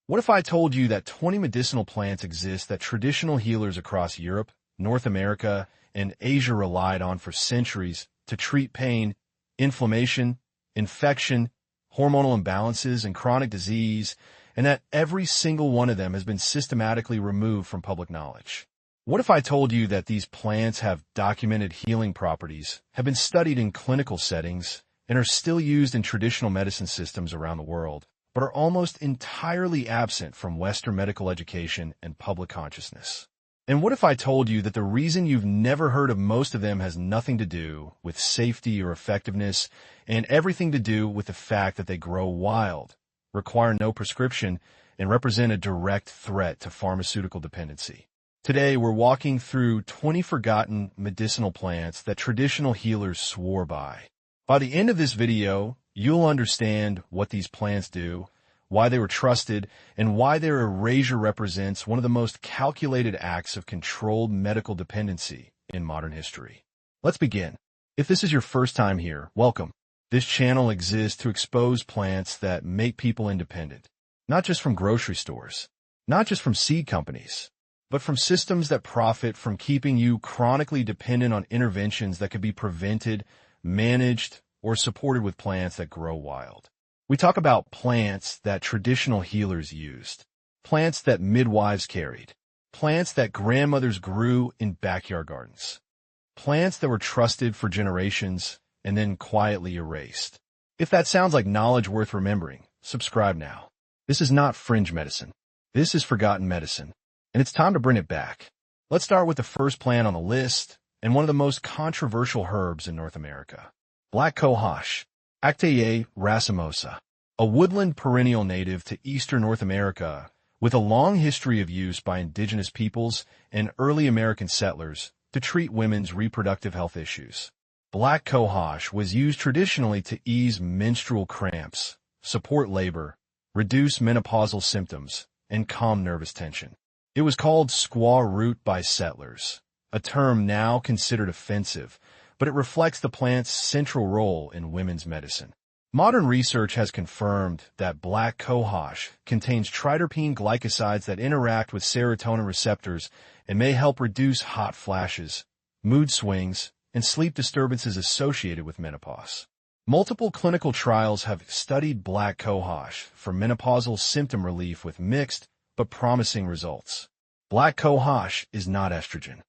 What if I told you that 20 medicinal plants exist that traditional healers across Europe, North America, and Asia relied on for centuries to treat pain, inflammation, infection, hormonal imbalances, and chronic disease, and that every single one of them has been systematically removed from public knowledge? What if I told you that these plants have documented healing properties, have been studied in clinical settings, and are still used in traditional medicine systems around the world, but are almost entirely absent from Western medical education and public consciousness? And what if I told you that the reason you've never heard of most of them has nothing to do with safety or effectiveness, and everything to do with the fact that they grow wild, require no prescription, and represent a direct threat to pharmaceutical dependency? Today, we're walking through 20 forgotten medicinal plants that traditional healers swore by. By the end of this video, you'll understand what these plants do, why they were trusted, and why their erasure represents one of the most calculated acts of controlled medical dependency in modern history. Let's begin. If this is your first time here, welcome. This channel exists to expose plants that make people independent, not just from grocery stores, not just from seed companies, but from systems that profit from keeping you chronically dependent on interventions that could be prevented, managed, or supported with plants that grow wild. We talk about plants that traditional healers used, plants that midwives carried, plants that grandmothers grew in backyard gardens, plants that were trusted for generations and then quietly erased. If that sounds like knowledge worth remembering, subscribe now. This is not fringe medicine. This is forgotten medicine, and it's time to bring it back. Let's start with the first plant on the list, and one of the most controversial herbs in North America. Black cohosh, Actaea racemosa, a woodland perennial native to eastern North America with a long history of use by indigenous peoples and early American settlers to treat women's reproductive health issues. Black cohosh was used traditionally to ease menstrual cramps, support labor, reduce menopausal symptoms, and calm nervous tension. It was called squaw root by settlers, a term now considered offensive, but it reflects the plant's central role in women's medicine. Modern research has confirmed that black cohosh contains triterpene glycosides that interact with serotonin receptors and may help reduce hot flashes, mood swings, and sleep disturbances associated with menopause. Multiple clinical trials have studied black cohosh for menopausal symptom relief with mixed but promising results. Black cohosh is not estrogen.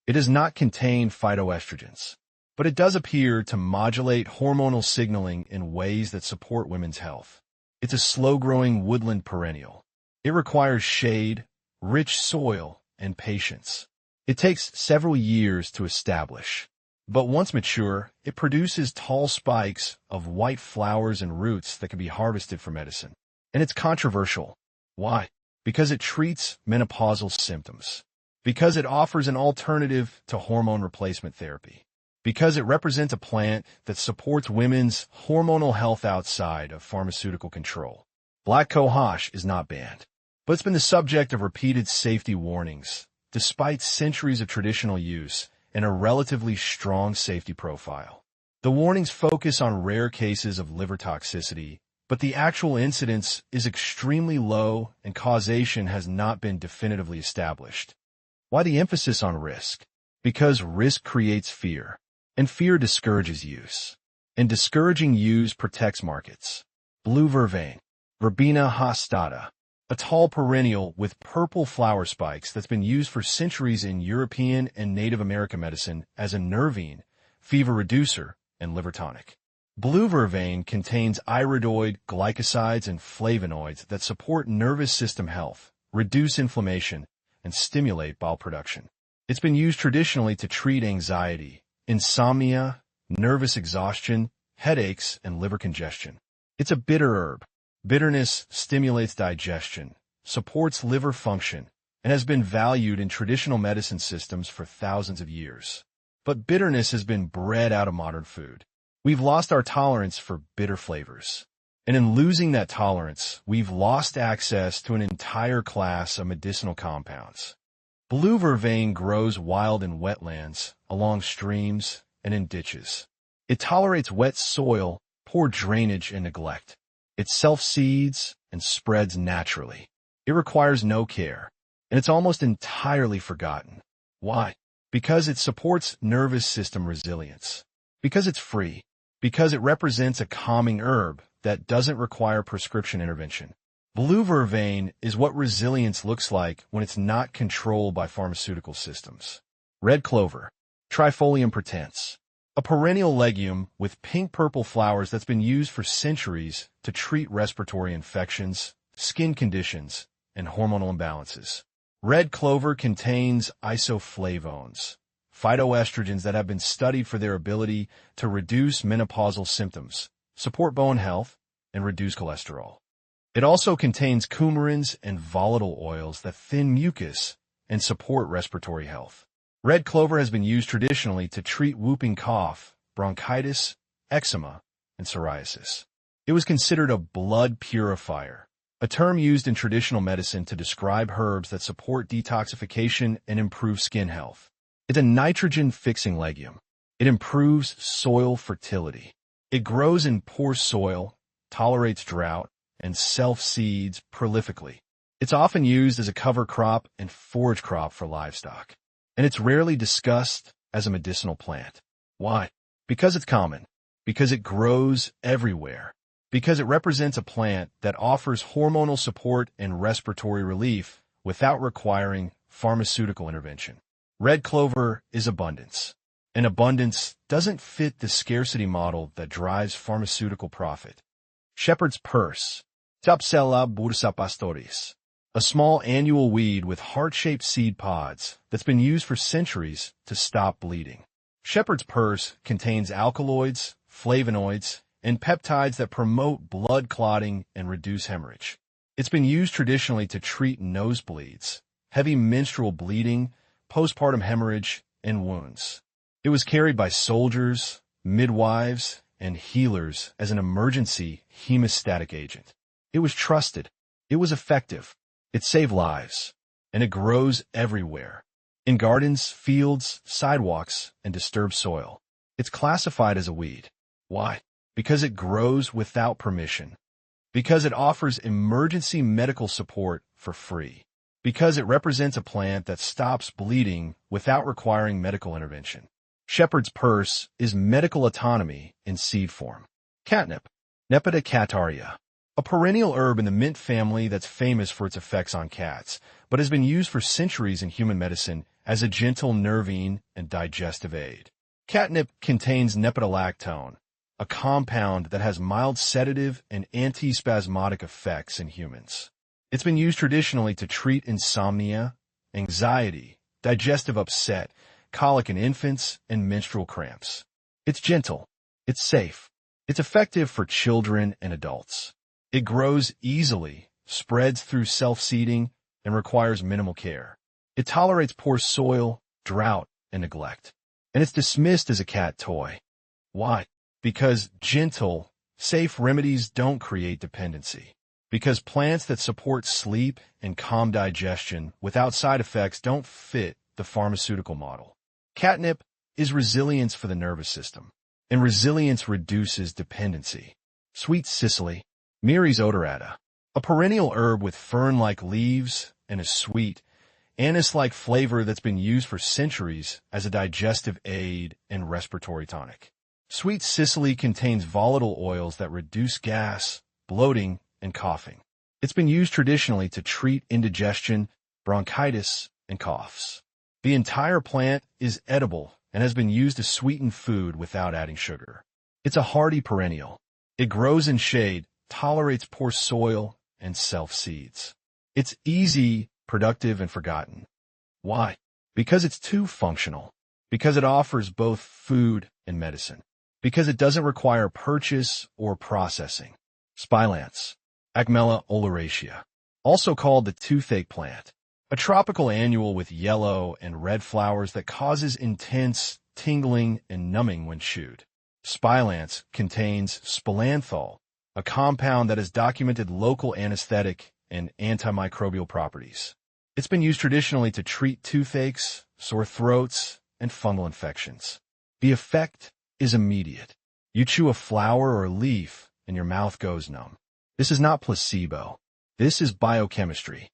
It does not contain phytoestrogens, but it does appear to modulate hormonal signaling in ways that support women's health. It's a slow-growing woodland perennial. It requires shade, rich soil, and patience. It takes several years to establish, but once mature, it produces tall spikes of white flowers and roots that can be harvested for medicine. And it's controversial. Why? Because it treats menopausal symptoms. Because it offers an alternative to hormone replacement therapy. Because it represents a plant that supports women's hormonal health outside of pharmaceutical control. Black cohosh is not banned, but it's been the subject of repeated safety warnings, despite centuries of traditional use and a relatively strong safety profile. The warnings focus on rare cases of liver toxicity, but the actual incidence is extremely low and causation has not been definitively established. Why the emphasis on risk? Because risk creates fear. And fear discourages use. And discouraging use protects markets. Blue vervain, Verbena hastata, a tall perennial with purple flower spikes that's been used for centuries in European and Native American medicine as a nervine, fever reducer, and liver tonic. Blue vervain contains iridoid glycosides and flavonoids that support nervous system health, reduce inflammation, and stimulate bile production. It's been used traditionally to treat anxiety, insomnia, nervous exhaustion, headaches, and liver congestion. It's a bitter herb. Bitterness stimulates digestion, supports liver function, and has been valued in traditional medicine systems for thousands of years. But bitterness has been bred out of modern food. We've lost our tolerance for bitter flavors. And in losing that tolerance, we've lost access to an entire class of medicinal compounds. Blue vervain grows wild in wetlands, along streams, and in ditches. It tolerates wet soil, poor drainage, and neglect. It self-seeds and spreads naturally. It requires no care, and it's almost entirely forgotten. Why? Because it supports nervous system resilience. Because it's free. Because it represents a calming herb that doesn't require prescription intervention. Blue vervain is what resilience looks like when it's not controlled by pharmaceutical systems. Red clover, Trifolium pratense, a perennial legume with pink-purple flowers that's been used for centuries to treat respiratory infections, skin conditions, and hormonal imbalances. Red clover contains isoflavones, phytoestrogens that have been studied for their ability to reduce menopausal symptoms, support bone health, and reduce cholesterol. It also contains coumarins and volatile oils that thin mucus and support respiratory health. Red clover has been used traditionally to treat whooping cough, bronchitis, eczema, and psoriasis. It was considered a blood purifier, a term used in traditional medicine to describe herbs that support detoxification and improve skin health. It's a nitrogen-fixing legume. It improves soil fertility. It grows in poor soil, tolerates drought, and self-seeds prolifically. It's often used as a cover crop and forage crop for livestock. And it's rarely discussed as a medicinal plant. Why? Because it's common. Because it grows everywhere. Because it represents a plant that offers hormonal support and respiratory relief without requiring pharmaceutical intervention. Red clover is abundance. And abundance doesn't fit the scarcity model that drives pharmaceutical profit. Shepherd's purse, Tapsella bursa pastoris, a small annual weed with heart-shaped seed pods that's been used for centuries to stop bleeding. Shepherd's purse contains alkaloids, flavonoids, and peptides that promote blood clotting and reduce hemorrhage. It's been used traditionally to treat nosebleeds, heavy menstrual bleeding, postpartum hemorrhage, and wounds. It was carried by soldiers, midwives, and healers as an emergency hemostatic agent. It was trusted. It was effective. It saved lives. And it grows everywhere. In gardens, fields, sidewalks, and disturbed soil. It's classified as a weed. Why? Because it grows without permission. Because it offers emergency medical support for free. Because it represents a plant that stops bleeding without requiring medical intervention. Shepherd's purse is medical autonomy in seed form. Catnip, Nepeta cataria, a perennial herb in the mint family that's famous for its effects on cats, but has been used for centuries in human medicine as a gentle nervine and digestive aid. Catnip contains nepentolactone, a compound that has mild sedative and antispasmodic effects in humans. It's been used traditionally to treat insomnia, anxiety, digestive upset, colic in infants, and menstrual cramps. It's gentle. It's safe. It's effective for children and adults. It grows easily, spreads through self-seeding, and requires minimal care. It tolerates poor soil, drought, and neglect. And it's dismissed as a cat toy. Why? Because gentle, safe remedies don't create dependency. Because plants that support sleep and calm digestion without side effects don't fit the pharmaceutical model. Catnip is resilience for the nervous system, and resilience reduces dependency. Sweet Sicily, Miris odorata, a perennial herb with fern-like leaves and a sweet, anise-like flavor that's been used for centuries as a digestive aid and respiratory tonic. Sweet Sicily contains volatile oils that reduce gas, bloating, and coughing. It's been used traditionally to treat indigestion, bronchitis, and coughs. The entire plant is edible and has been used to sweeten food without adding sugar. It's a hardy perennial. It grows in shade, tolerates poor soil, and self-seeds. It's easy, productive, and forgotten. Why? Because it's too functional. Because it offers both food and medicine. Because it doesn't require purchase or processing. Spilance, Acmella oleracea, also called the toothache plant. A tropical annual with yellow and red flowers that causes intense tingling and numbing when chewed. Spilance contains spilanthol, a compound that has documented local anesthetic and antimicrobial properties. It's been used traditionally to treat toothaches, sore throats, and fungal infections. The effect is immediate. You chew a flower or a leaf, and your mouth goes numb. This is not placebo. This is biochemistry.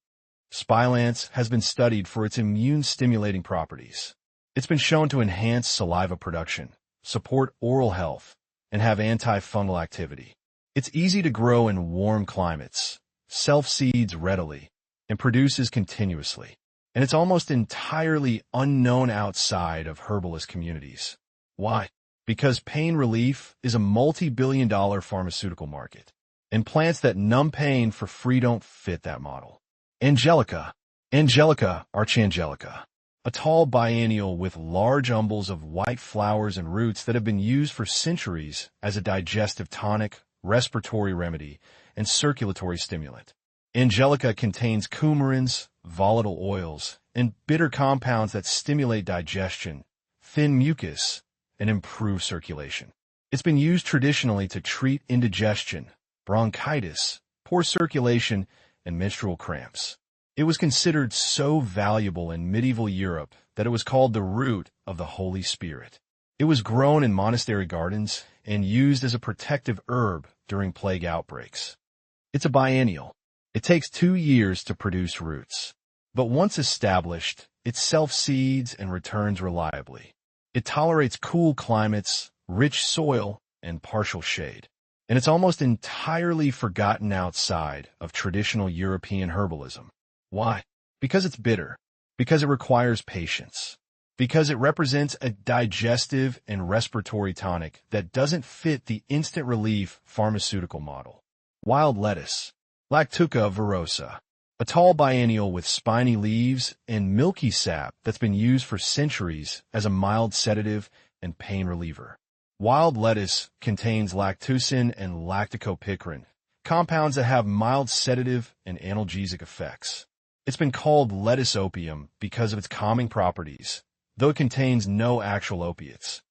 Spilance has been studied for its immune-stimulating properties. It's been shown to enhance saliva production, support oral health, and have antifungal activity. It's easy to grow in warm climates, self-seeds readily, and produces continuously. And it's almost entirely unknown outside of herbalist communities. Why? Because pain relief is a multi-billion-dollar pharmaceutical market, and plants that numb pain for free don't fit that model. Angelica. Angelica archangelica. A tall biennial with large umbels of white flowers and roots that have been used for centuries as a digestive tonic, respiratory remedy, and circulatory stimulant. Angelica contains coumarins, volatile oils, and bitter compounds that stimulate digestion, thin mucus, and improve circulation. It's been used traditionally to treat indigestion, bronchitis, poor circulation, and menstrual cramps. It was considered so valuable in medieval Europe that it was called the root of the Holy Spirit. It was grown in monastery gardens and used as a protective herb during plague outbreaks. It's a biennial. It takes 2 years to produce roots. But once established, it self-seeds and returns reliably. It tolerates cool climates, rich soil, and partial shade. And it's almost entirely forgotten outside of traditional European herbalism. Why? Because it's bitter. Because it requires patience. Because it represents a digestive and respiratory tonic that doesn't fit the instant relief pharmaceutical model. Wild lettuce. Lactuca virosa. A tall biennial with spiny leaves and milky sap that's been used for centuries as a mild sedative and pain reliever. Wild lettuce contains lactucin and lactocopicrin, compounds that have mild sedative and analgesic effects. It's been called lettuce opium because of its calming properties, though it contains no actual opiates.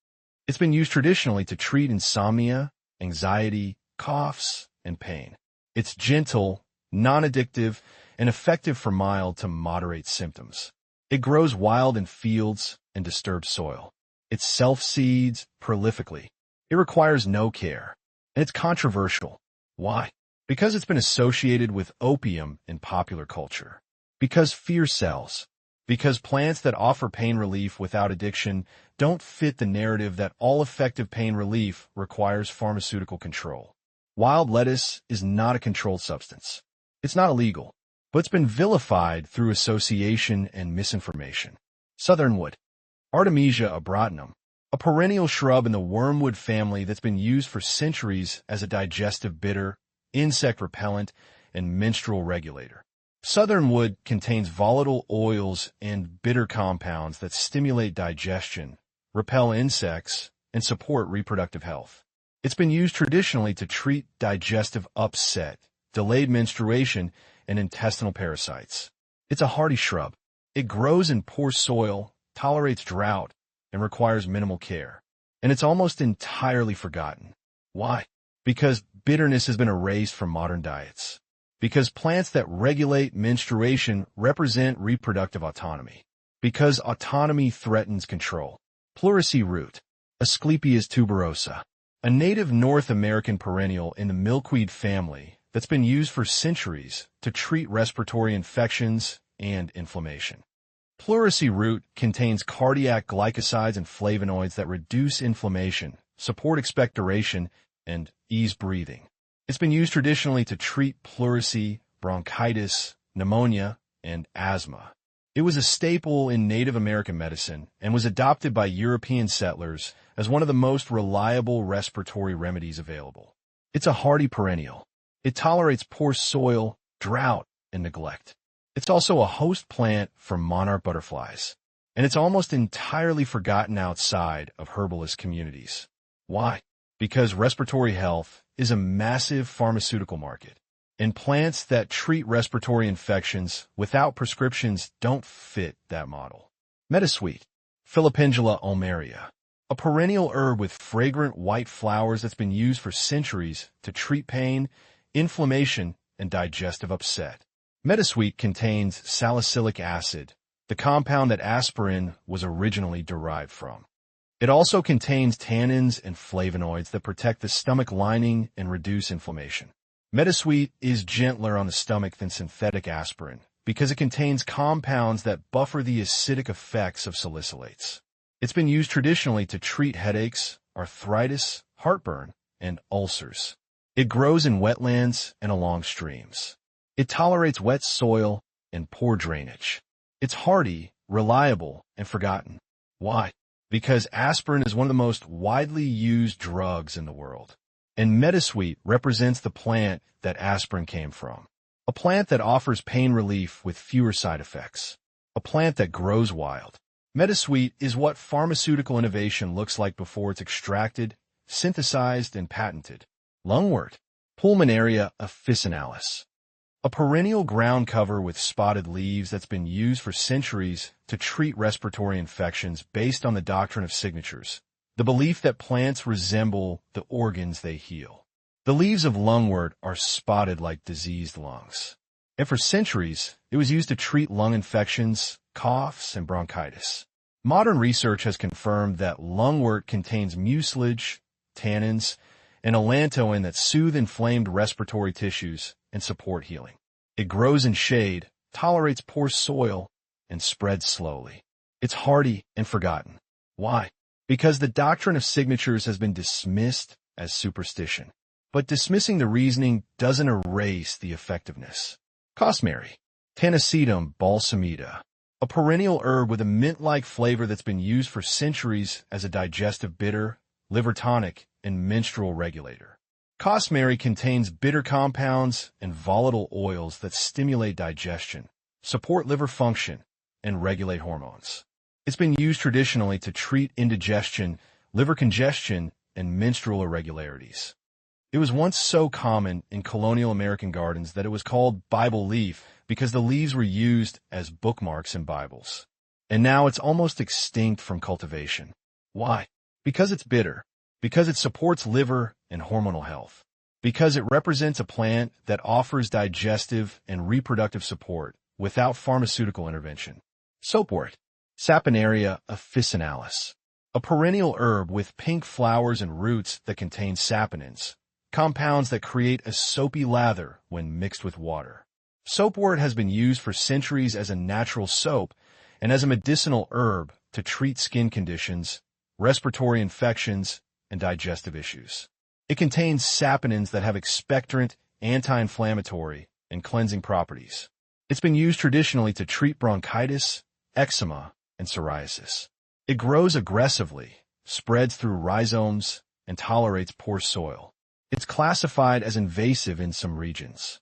It's been used traditionally to treat insomnia, anxiety, coughs, and pain. It's gentle, non-addictive, and effective for mild to moderate symptoms. It grows wild in fields and disturbed soil. It self-seeds prolifically. It requires no care. And it's controversial. Why? Because it's been associated with opium in popular culture. Because fear sells. Because plants that offer pain relief without addiction don't fit the narrative that all effective pain relief requires pharmaceutical control. Wild lettuce is not a controlled substance. It's not illegal, but it's been vilified through association and misinformation. Southernwood. Artemisia abrotinum, a perennial shrub in the wormwood family that's been used for centuries as a digestive bitter, insect repellent, and menstrual regulator. Southernwood contains volatile oils and bitter compounds that stimulate digestion, repel insects, and support reproductive health. It's been used traditionally to treat digestive upset, delayed menstruation, and intestinal parasites. It's a hardy shrub. It grows in poor soil, tolerates drought, and requires minimal care. And it's almost entirely forgotten. Why? Because bitterness has been erased from modern diets. Because plants that regulate menstruation represent reproductive autonomy. Because autonomy threatens control. Pleurisy root, Asclepias tuberosa, a native North American perennial in the milkweed family that's been used for centuries to treat respiratory infections and inflammation. Pleurisy root contains cardiac glycosides and flavonoids that reduce inflammation, support expectoration, and ease breathing. It's been used traditionally to treat pleurisy, bronchitis, pneumonia, and asthma. It was a staple in Native American medicine and was adopted by European settlers as one of the most reliable respiratory remedies available. It's a hardy perennial. It tolerates poor soil, drought, and neglect. It's also a host plant for monarch butterflies, and it's almost entirely forgotten outside of herbalist communities. Why? Because respiratory health is a massive pharmaceutical market, and plants that treat respiratory infections without prescriptions don't fit that model. Metasweet, Filipendula ulmaria, a perennial herb with fragrant white flowers that's been used for centuries to treat pain, inflammation, and digestive upset. Metasweet contains salicylic acid, the compound that aspirin was originally derived from. It also contains tannins and flavonoids that protect the stomach lining and reduce inflammation. Metasweet is gentler on the stomach than synthetic aspirin because it contains compounds that buffer the acidic effects of salicylates. It's been used traditionally to treat headaches, arthritis, heartburn, and ulcers. It grows in wetlands and along streams. It tolerates wet soil and poor drainage. It's hardy, reliable, and forgotten. Why? Because aspirin is one of the most widely used drugs in the world. And Metasweet represents the plant that aspirin came from. A plant that offers pain relief with fewer side effects. A plant that grows wild. Metasweet is what pharmaceutical innovation looks like before it's extracted, synthesized, and patented. Lungwort, Pulmonaria officinalis. A perennial ground cover with spotted leaves that's been used for centuries to treat respiratory infections based on the doctrine of signatures, the belief that plants resemble the organs they heal. The leaves of lungwort are spotted like diseased lungs. And for centuries, it was used to treat lung infections, coughs, and bronchitis. Modern research has confirmed that lungwort contains mucilage, tannins, and allantoin that soothe inflamed respiratory tissues and support healing. It grows in shade, tolerates poor soil, and spreads slowly. It's hardy and forgotten. Why? Because the doctrine of signatures has been dismissed as superstition. But dismissing the reasoning doesn't erase the effectiveness. Cosmary, Tanacetum balsamida, a perennial herb with a mint-like flavor that's been used for centuries as a digestive bitter, liver tonic, and menstrual regulator. Cosmary contains bitter compounds and volatile oils that stimulate digestion, support liver function, and regulate hormones. It's been used traditionally to treat indigestion, liver congestion, and menstrual irregularities. It was once so common in colonial American gardens that it was called Bible leaf because the leaves were used as bookmarks in Bibles. And now it's almost extinct from cultivation. Why? Because it's bitter. Because it supports liver and hormonal health. Because it represents a plant that offers digestive and reproductive support without pharmaceutical intervention. Soapwort, Saponaria officinalis, a perennial herb with pink flowers and roots that contain saponins, compounds that create a soapy lather when mixed with water. Soapwort has been used for centuries as a natural soap and as a medicinal herb to treat skin conditions, respiratory infections, and digestive issues. It contains saponins that have expectorant, anti-inflammatory, and cleansing properties. It's been used traditionally to treat bronchitis, eczema, and psoriasis. It grows aggressively, spreads through rhizomes, and tolerates poor soil. It's classified as invasive in some regions.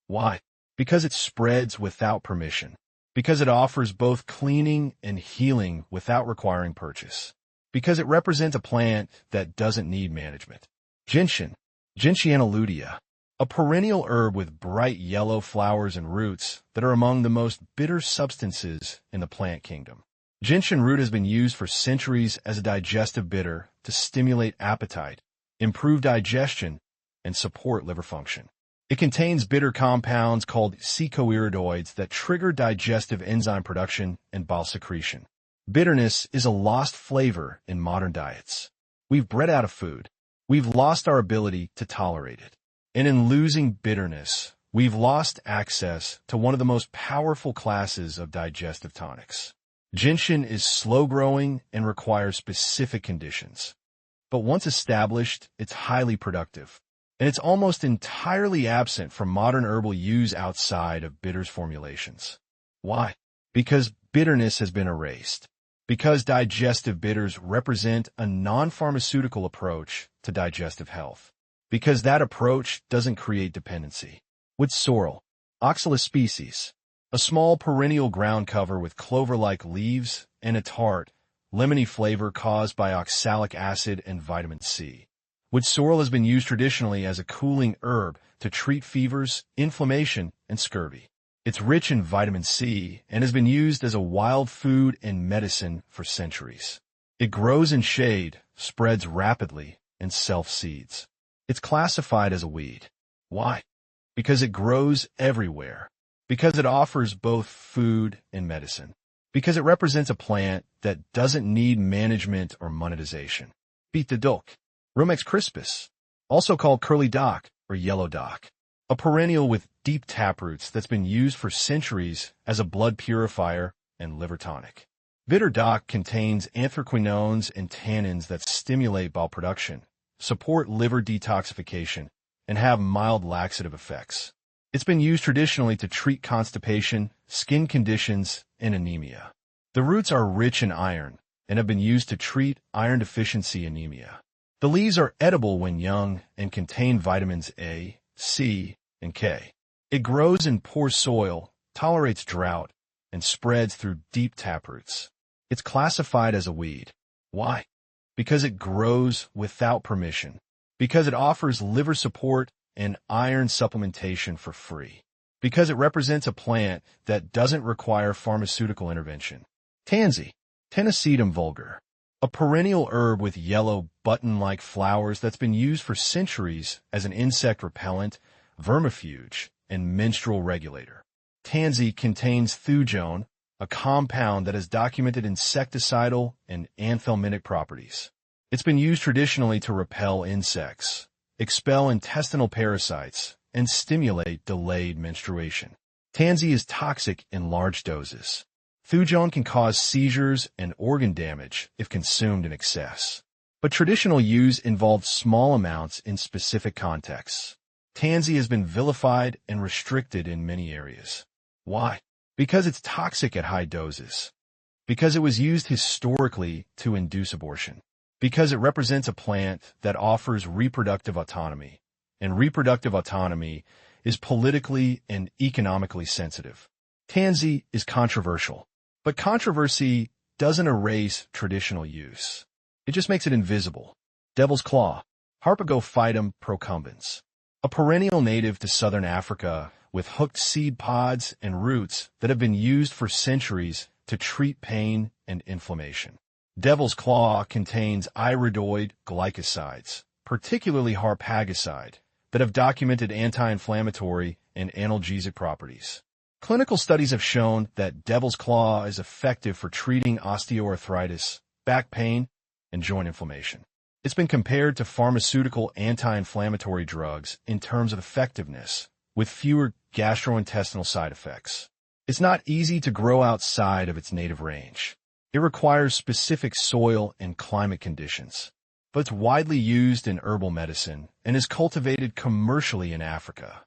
Why? Because it spreads without permission. Because it offers both cleaning and healing without requiring purchase. Because it represents a plant that doesn't need management. Gentian, Gentiana lutea, a perennial herb with bright yellow flowers and roots that are among the most bitter substances in the plant kingdom. Gentian root has been used for centuries as a digestive bitter to stimulate appetite, improve digestion, and support liver function. It contains bitter compounds called secoiridoids that trigger digestive enzyme production and bile secretion. Bitterness is a lost flavor in modern diets. We've bred out of food. We've lost our ability to tolerate it. And in losing bitterness, we've lost access to one of the most powerful classes of digestive tonics. Gentian is slow-growing and requires specific conditions. But once established, it's highly productive. And it's almost entirely absent from modern herbal use outside of bitters formulations. Why? Because bitterness has been erased. Because digestive bitters represent a non-pharmaceutical approach to digestive health. Because that approach doesn't create dependency. With sorrel, Oxalis species, a small perennial ground cover with clover-like leaves and a tart, lemony flavor caused by oxalic acid and vitamin C. Wood sorrel has been used traditionally as a cooling herb to treat fevers, inflammation, and scurvy. It's rich in vitamin C and has been used as a wild food and medicine for centuries. It grows in shade, spreads rapidly, and self-seeds. It's classified as a weed. Why? Because it grows everywhere. Because it offers both food and medicine. Because it represents a plant that doesn't need management or monetization. Beet the dock, Rumex crispus, also called curly dock or yellow dock. a perennial with deep taproots that's been used for centuries as a blood purifier and liver tonic. Bitter dock contains anthraquinones and tannins that stimulate bile production, support liver detoxification, and have mild laxative effects. It's been used traditionally to treat constipation, skin conditions, and anemia. The roots are rich in iron and have been used to treat iron deficiency anemia. The leaves are edible when young and contain vitamins A, C, and K. It grows in poor soil, tolerates drought, and spreads through deep taproots. It's classified as a weed. Why? Because it grows without permission. Because it offers liver support and iron supplementation for free. Because it represents a plant that doesn't require pharmaceutical intervention. Tansy, Tenacedum vulgar, a perennial herb with yellow button-like flowers that's been used for centuries as an insect repellent, vermifuge, and menstrual regulator. Tansy contains thujone, a compound that has documented insecticidal and anthelmintic properties. It's been used traditionally to repel insects, expel intestinal parasites, and stimulate delayed menstruation. Tansy is toxic in large doses. Thujone can cause seizures and organ damage if consumed in excess. But traditional use involved small amounts in specific contexts. Tansy has been vilified and restricted in many areas. Why? Because it's toxic at high doses. Because it was used historically to induce abortion. Because it represents a plant that offers reproductive autonomy, and reproductive autonomy is politically and economically sensitive. Tansy is controversial, but controversy doesn't erase traditional use. It just makes it invisible. Devil's claw, Harpagophytum procumbens, a perennial native to southern Africa with hooked seed pods and roots that have been used for centuries to treat pain and inflammation. Devil's claw contains iridoid glycosides, particularly harpagoside, that have documented anti-inflammatory and analgesic properties. Clinical studies have shown that devil's claw is effective for treating osteoarthritis, back pain, and joint inflammation. It's been compared to pharmaceutical anti-inflammatory drugs in terms of effectiveness, with fewer gastrointestinal side effects. It's not easy to grow outside of its native range. It requires specific soil and climate conditions, but it's widely used in herbal medicine and is cultivated commercially in Africa.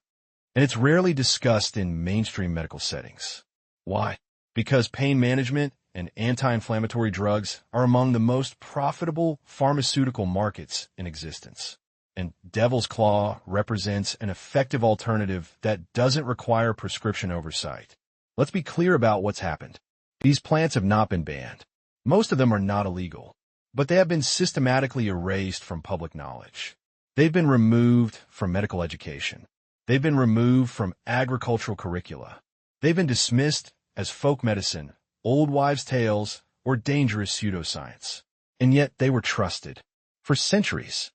And it's rarely discussed in mainstream medical settings. Why? Because pain management and anti-inflammatory drugs are among the most profitable pharmaceutical markets in existence. And devil's claw represents an effective alternative that doesn't require prescription oversight. Let's be clear about what's happened. These plants have not been banned. Most of them are not illegal, but they have been systematically erased from public knowledge. They've been removed from medical education. They've been removed from agricultural curricula. They've been dismissed as folk medicine, old wives' tales, or dangerous pseudoscience. And yet they were trusted for centuries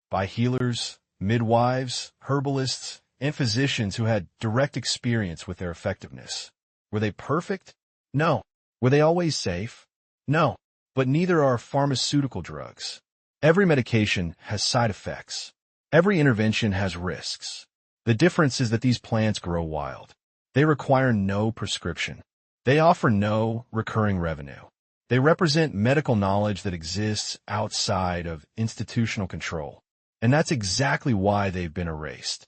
by healers, midwives, herbalists, and physicians who had direct experience with their effectiveness. Were they perfect? No. Were they always safe? No. But neither are pharmaceutical drugs. Every medication has side effects. Every intervention has risks. The difference is that these plants grow wild. They require no prescription. They offer no recurring revenue. They represent medical knowledge that exists outside of institutional control. And that's exactly why they've been erased.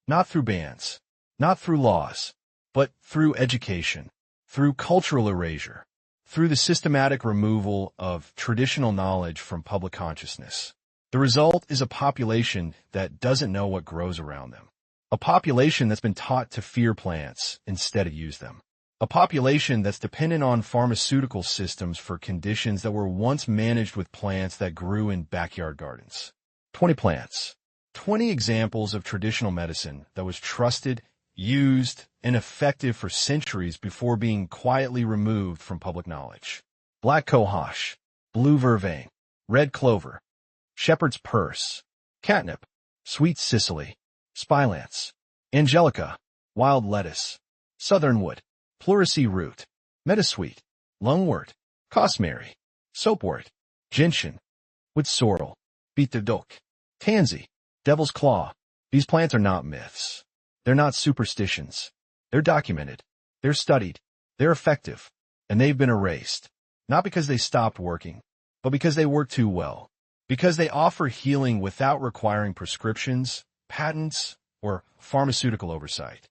Not through bans, not through laws, but through education, through cultural erasure, through the systematic removal of traditional knowledge from public consciousness. The result is a population that doesn't know what grows around them. A population that's been taught to fear plants instead of use them. A population that's dependent on pharmaceutical systems for conditions that were once managed with plants that grew in backyard gardens. 20 plants. 20 examples of traditional medicine that was trusted, used, and effective for centuries before being quietly removed from public knowledge. Black cohosh, blue vervain, red clover, shepherd's purse, catnip, sweet Sicily, spilance, angelica, wild lettuce, southernwood, pleurisy root, meadowsweet, lungwort, cosmary, soapwort, gentian, wood sorrel, beet de dock, tansy, devil's claw. These plants are not myths. They're not superstitions. They're documented. They're studied. They're effective. And they've been erased. Not because they stopped working, but because they work too well. Because they offer healing without requiring prescriptions, patents, or pharmaceutical oversight.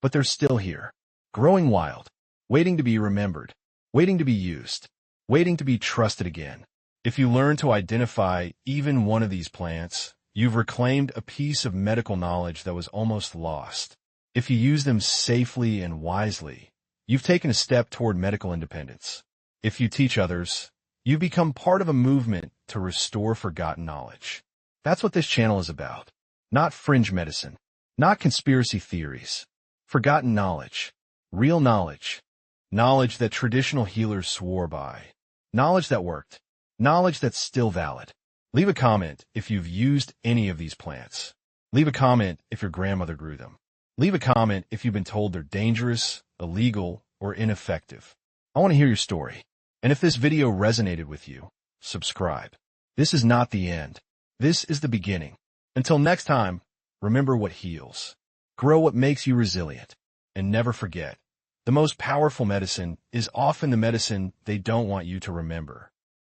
But they're still here, growing wild, waiting to be remembered, waiting to be used, waiting to be trusted again. If you learn to identify even one of these plants, you've reclaimed a piece of medical knowledge that was almost lost. If you use them safely and wisely, you've taken a step toward medical independence. If you teach others, you become part of a movement to restore forgotten knowledge. That's what this channel is about. Not fringe medicine, not conspiracy theories. Forgotten knowledge, real knowledge, knowledge that traditional healers swore by, knowledge that worked, knowledge that's still valid. Leave a comment if you've used any of these plants. Leave a comment if your grandmother grew them. Leave a comment if you've been told they're dangerous, illegal, or ineffective. I want to hear your story. And if this video resonated with you, subscribe. This is not the end. This is the beginning. Until next time, remember what heals. Grow what makes you resilient. And never forget, the most powerful medicine is often the medicine they don't want you to remember.